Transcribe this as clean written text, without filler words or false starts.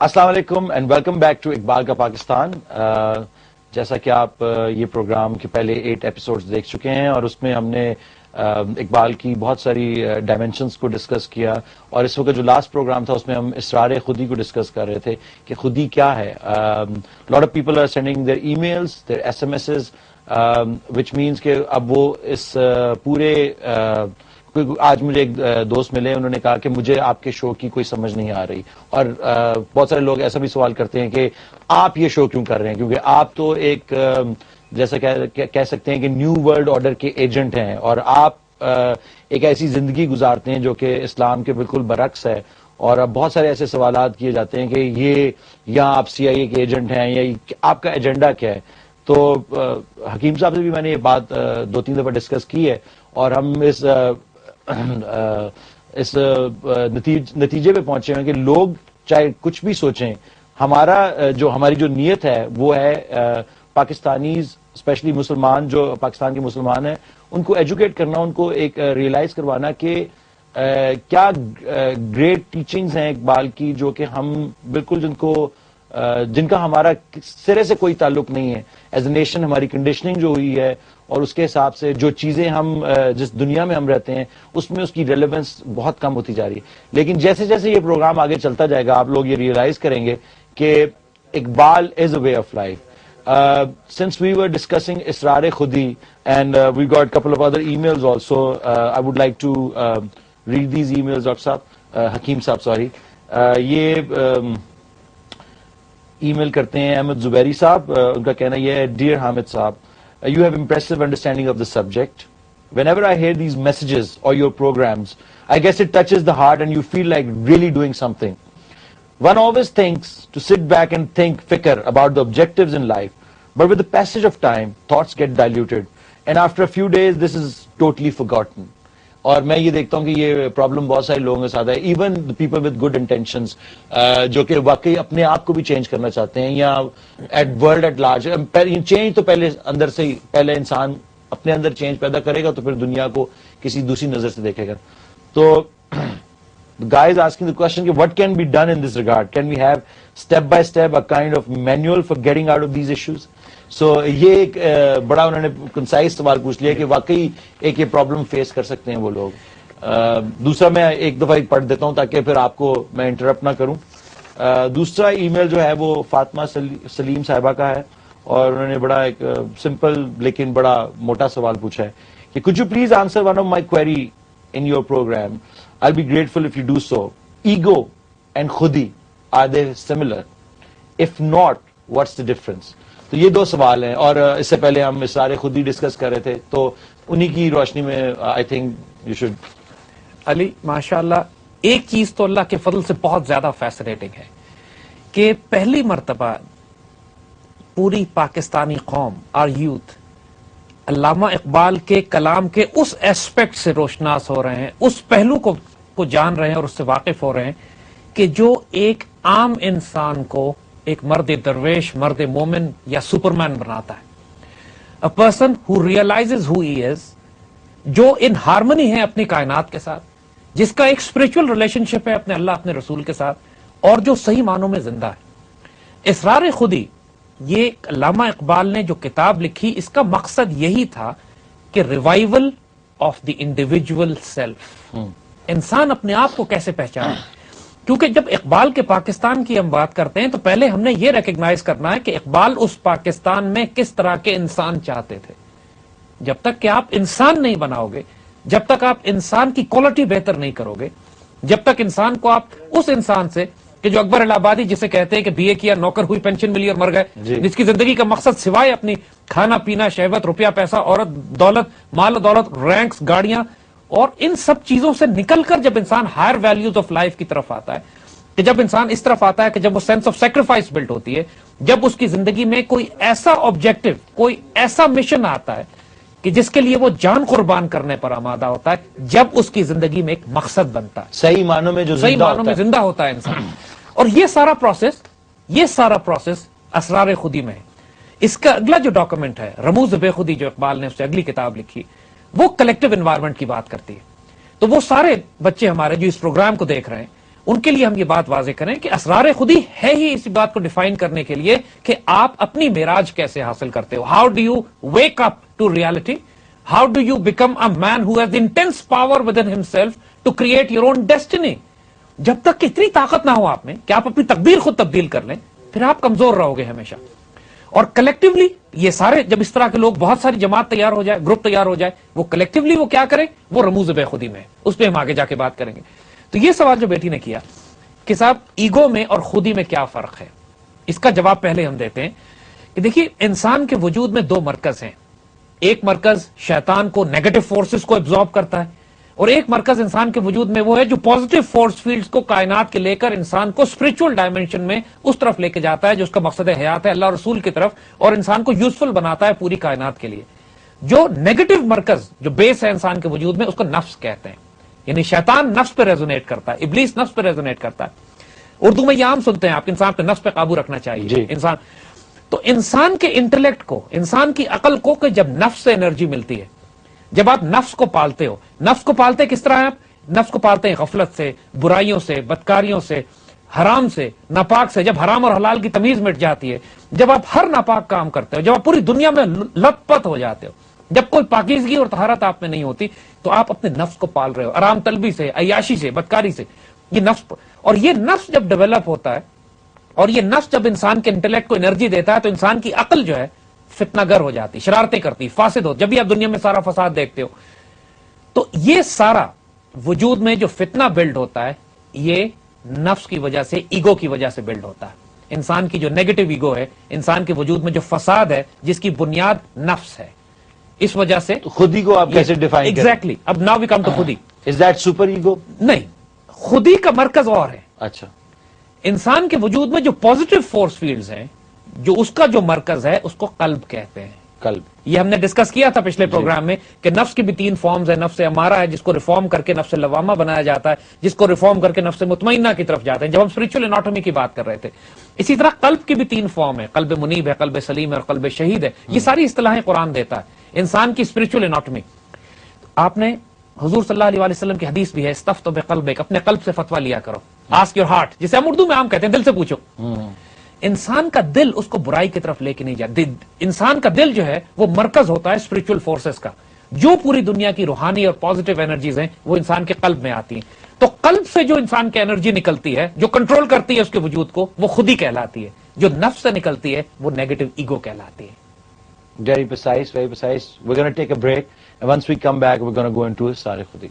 السلام علیکم and welcome back to Iqbal کا پاکستان. جیسا کہ آپ یہ پروگرام کے پہلے 8 ایپیسوڈز دیکھ چکے ہیں اور اس میں ہم نے اقبال کی بہت ساری ڈائمینشنز کو ڈسکس کیا, اور اس وقت جو لاسٹ پروگرام تھا اس میں ہم اسرار خودی کو ڈسکس کر رہے تھے کہ خودی کیا ہے. Lot of people are sending their emails, their SMSes, which means کہ اب وہ اس پورے آج مجھے ایک دوست ملے, انہوں نے کہا کہ مجھے آپ کے شو کی کوئی سمجھ نہیں آ رہی, اور بہت سارے لوگ ایسا بھی سوال کرتے ہیں کہ آپ یہ شو کیوں کر رہے ہیں, کیونکہ آپ تو ایک جیسا کہہ سکتے ہیں کہ نیو ورلڈ آرڈر کے ایجنٹ ہیں, اور آپ ایک ایسی زندگی گزارتے ہیں جو کہ اسلام کے بالکل برعکس ہے. اور اب بہت سارے ایسے سوالات کیے جاتے ہیں کہ یہ یا آپ سی آئی اے کے ایجنٹ ہیں یا آپ کا ایجنڈا کیا ہے. تو حکیم صاحب سے بھی میں نے یہ بات 2-3 دفعہ ڈسکس کی ہے, اور ہم اس نتیجے پہ پہنچے ہیں کہ لوگ چاہے کچھ بھی سوچیں, ہماری جو نیت ہے وہ ہے پاکستانیز اسپیشلی مسلمان جو پاکستان کے مسلمان ہیں ان کو ایجوکیٹ کرنا, ان کو ایک ریئلائز کروانا کہ کیا گریٹ ٹیچنگز ہیں اقبال کی جو کہ ہم بالکل جن کا ہمارا سرے سے کوئی تعلق نہیں ہے. ایز اے نیشن ہماری کنڈیشننگ جو ہوئی ہے اور اس کے حساب سے جو چیزیں ہم جس دنیا میں ہم رہتے ہیں اس میں اس کی ریلیونس بہت کم ہوتی جا رہی ہے. لیکن جیسے جیسے یہ پروگرام آگے چلتا جائے گا آپ لوگ یہ ریئلائز کریں گے کہ Iqbal is a way of life. Since we were discussing Asrar Khudi and we got couple of other emails also, I would like to read these emails. Doctor صاحب, حکیم صاحب سوری, یہ ای میل کرتے ہیں احمد زبیری صاحب. ان کا کہنا یہ ہے, ڈیئر حامد صاحب, you have impressive understanding of the subject. Whenever I hear these messages or your programs, I guess it touches the heart and you feel like really doing something. One always thinks to sit back and think fikr about the objectives in life, but with the passage of time, thoughts get diluted, and after a few days, this is totally forgotten. اور میں یہ دیکھتا ہوں کہ یہ problem بہت سارے لوگوں کے ساتھ ہے, even people with good intentions جو کہ واقعی اپنے آپ کو بھی چینج کرنا چاہتے ہیں یا at world at large. Change تو پہلے اندر سے ہی, پہلے انسان اپنے اندر چینج پیدا کرے گا تو پھر دنیا کو کسی دوسری نظر سے دیکھے گا. تو guy is asking the question کہ what can be done in this regard? Can we have step by step a kind of manual for getting out of these issues? So یہ ایک بڑا انہوں نے کنسائز سوال پوچھ لیا کہ واقعی ایک یہ پرابلم فیس کر سکتے ہیں وہ لوگ. دوسرا میں ایک دفعہ پڑھ دیتا ہوں تاکہ پھر آپ کو میں انٹرپٹ نہ کروں. دوسرا ای میل جو ہے وہ فاطمہ سلیم صاحبہ کا ہے, اور انہوں نے بڑا ایک سمپل لیکن بڑا موٹا سوال پوچھا ہے کہ could you please answer one of my query in your program? I'll be grateful if you do so. Ego and khudi, are they similar? If not, what's the difference? تو یہ 2 سوال ہیں, اور اس سے پہلے ہم اسرار خودی ڈسکس کر رہے تھے, تو انہی کی روشنی میں آئی تھنک یو شوڈ. علی ماشاءاللہ, ایک چیز تو اللہ کے فضل سے بہت زیادہ فیسنیٹنگ ہے کہ پہلی مرتبہ پوری پاکستانی قوم اور یوتھ علامہ اقبال کے کلام کے اس ایسپیکٹ سے روشناس ہو رہے ہیں, اس پہلو کو جان رہے ہیں اور اس سے واقف ہو رہے ہیں کہ جو ایک عام انسان کو ایک مرد درویش, مرد مومن یا سپرمین بناتا ہے. A person who realizes who he is, جو ان ہارمنی ہے اپنی کائنات کے ساتھ, جس کا ایک اسپرچل ریلیشن شپ ہے اپنے اللہ اپنے رسول کے ساتھ, اور جو صحیح معنوں میں زندہ ہے. اسرار خودی, یہ علامہ اقبال نے جو کتاب لکھی اس کا مقصد یہی تھا کہ revival of the individual self, انسان اپنے آپ کو کیسے پہچانے. کیونکہ جب اقبال کے پاکستان کی ہم بات کرتے ہیں تو پہلے ہم نے یہ ریکگنائز کرنا ہے کہ اقبال اس پاکستان میں کس طرح کے انسان چاہتے تھے. جب تک کہ آپ انسان نہیں بناؤ گے, جب تک آپ انسان کی کوالٹی بہتر نہیں کرو گے, جب تک انسان کو آپ اس انسان سے کہ جو اکبر الہ آبادی جسے کہتے ہیں کہ بی اے کیا, نوکر ہوئی, پینشن ملی اور مر گئے, جس کی زندگی کا مقصد سوائے اپنی کھانا پینا, شہوت, روپیہ پیسہ, عورت, دولت, مال و دولت, رینکس, گاڑیاں اور ان سب چیزوں سے نکل کر جب انسان ہائر ویلیوز آف لائف کی طرف آتا ہے, کہ جب انسان اس طرف آتا ہے کہ جب وہ سینس آف سیکریفائس بلڈ ہوتی ہے, جب اس کی زندگی میں کوئی ایسا آبجیکٹو, کوئی ایسا مشن آتا ہے کہ جس کے لیے وہ جان قربان کرنے پر آمادہ ہوتا ہے, جب اس کی زندگی میں ایک مقصد بنتا ہے, صحیح معنوں میں جو زندہ ہوتا ہے انسان. اور یہ سارا پروسیس اسرار خودی میں ہے. اس کا اگلا جو ڈاکومنٹ ہے رموز بے خودی, جو اقبال نے اس سے اگلی کتاب لکھی, وہ کلیکٹیو انوائرمنٹ کی بات کرتی ہے. تو وہ سارے بچے ہمارے جو اس پروگرام کو دیکھ رہے ہیں ان کے لیے ہم یہ بات واضح کریں کہ اسرار خودی ہے ہی اسی بات کو ڈیفائن کرنے کے لیے کہ آپ اپنی معراج کیسے حاصل کرتے ہو. How do you wake up to reality, how do you become a man who has intense power with in himself to create your own destiny. جب تک کہ اتنی طاقت نہ ہو آپ میں کہ آپ اپنی تقدیر خود تبدیل کر لیں, پھر آپ کمزور رہو گے ہمیشہ. اور کلیکٹیولی یہ سارے, جب اس طرح کے لوگ, بہت ساری جماعت تیار ہو جائے, گروپ تیار ہو جائے, وہ کلیکٹیولی وہ کیا کریں, وہ رموز بے خودی میں, اس پہ ہم آگے جا کے بات کریں گے. تو یہ سوال جو بیٹی نے کیا کہ صاحب ایگو میں اور خودی میں کیا فرق ہے, اس کا جواب پہلے ہم دیتے ہیں کہ دیکھیے انسان کے وجود میں دو مرکز ہیں. ایک مرکز شیطان کو, نیگیٹو فورسز کو ایبزارب کرتا ہے, اور ایک مرکز انسان کے وجود میں وہ ہے جو پازیٹیو فورس فیلڈز کو کائنات کے لے کر انسان کو اسپرچل ڈائمینشن میں اس طرف لے کے جاتا ہے جو اس کا مقصد حیات ہے, اللہ رسول کی طرف, اور انسان کو یوزفل بناتا ہے پوری کائنات کے لیے. جو نیگیٹو مرکز, جو بیس ہے انسان کے وجود میں, اس کو نفس کہتے ہیں. یعنی شیطان نفس پہ ریزونیٹ کرتا ہے, ابلیس نفس پہ ریزونیٹ کرتا ہے. اردو میں یہ عام سنتے ہیں آپ, انسان پہ نفس پہ قابو رکھنا چاہیے. انسان تو انسان کے انٹلیکٹ کو, انسان کی عقل کو, کہ جب نفس سے انرجی ملتی ہے, جب آپ نفس کو پالتے ہو. نفس کو پالتے کس طرح آپ نفس کو پالتے ہیں؟ غفلت سے, برائیوں سے, بدکاریوں سے, حرام سے, ناپاک سے. جب حرام اور حلال کی تمیز مٹ جاتی ہے, جب آپ ہر ناپاک کام کرتے ہو, جب آپ پوری دنیا میں لت پت ہو جاتے ہو, جب کوئی پاکیزگی اور طہارت آپ میں نہیں ہوتی, تو آپ اپنے نفس کو پال رہے ہو, آرام طلبی سے, عیاشی سے, بدکاری سے. یہ نفس, اور یہ نفس جب ڈیولپ ہوتا ہے, اور یہ نفس جب انسان کے انٹلیکٹ کو انرجی دیتا ہے, تو انسان کی عقل جو ہے فتنہ گر ہو جاتی, شرارتیں کرتی, فاسد ہو. جب بھی آپ دنیا میں سارا فساد دیکھتے ہو, تو یہ سارا وجود میں جو فتنہ بلڈ ہوتا ہے, یہ نفس کی وجہ سے, ایگو کی وجہ سے بلڈ ہوتا ہے. انسان کی جو نیگیٹو ایگو ہے, انسان کے وجود میں جو فساد ہے, جس کی بنیاد نفس ہے, اس وجہ سے. خودی کو آپ کیسے ڈیفائن کریں؟ ایگزیکٹلی. اب ناؤ وی کم ٹو خودی. Is that super ego? نہیں, خودی کا مرکز اور ہے. اچھا. انسان کے وجود میں جو پازیٹیو فورس فیلڈز ہیں, جو اس کا جو مرکز ہے, اس کو قلب کہتے ہیں. قلب. یہ ہم نے ڈسکس کیا تھا پچھلے پروگرام میں کہ نفس کی بھی 3 فارمز ہیں. نفس امارہ ہے, جس کو ریفارم کر کے نفس لوامہ بنایا جاتا ہے, جس کو ریفارم کر کے نفس مطمئنہ کی طرف جاتے ہیں, جب ہم اسپرچل اناٹومی کی بات کر رہے تھے. اسی طرح قلب کی بھی 3 فارم ہے, قلب منیب ہے, قلب سلیم ہے, اور قلب شہید ہے. یہ ساری اصطلاحیں قرآن دیتا ہے انسان کی اسپرچل اناٹومی. آپ نے حضور صلی اللہ علیہ وسلم کی حدیث بھی ہے, استفتوا بقلبک, اپنے قلب سے فتویٰ لیا کرو. آسک یور ہارٹ, جسے ہم اردو میں عام کہتے ہیں, دل سے پوچھو. انسان کا دل اس کو برائی کی طرف لے کے نہیں جاتا. انسان کا دل جو ہے وہ مرکز ہوتا ہے اسپرچل فورسز کا. جو پوری دنیا کی روحانی اور پازیٹیو انرجیز ہیں, وہ انسان کے قلب میں آتی ہیں. تو قلب سے جو انسان کی انرجی نکلتی ہے, جو کنٹرول کرتی ہے اس کے وجود کو, وہ خودی کہلاتی ہے. جو نفس سے نکلتی ہے, وہ نیگیٹو ایگو کہلاتی ہے. Very precise, very precise. We're going to take a break, and once we come back, we're going to go into Asrar-e Khudi.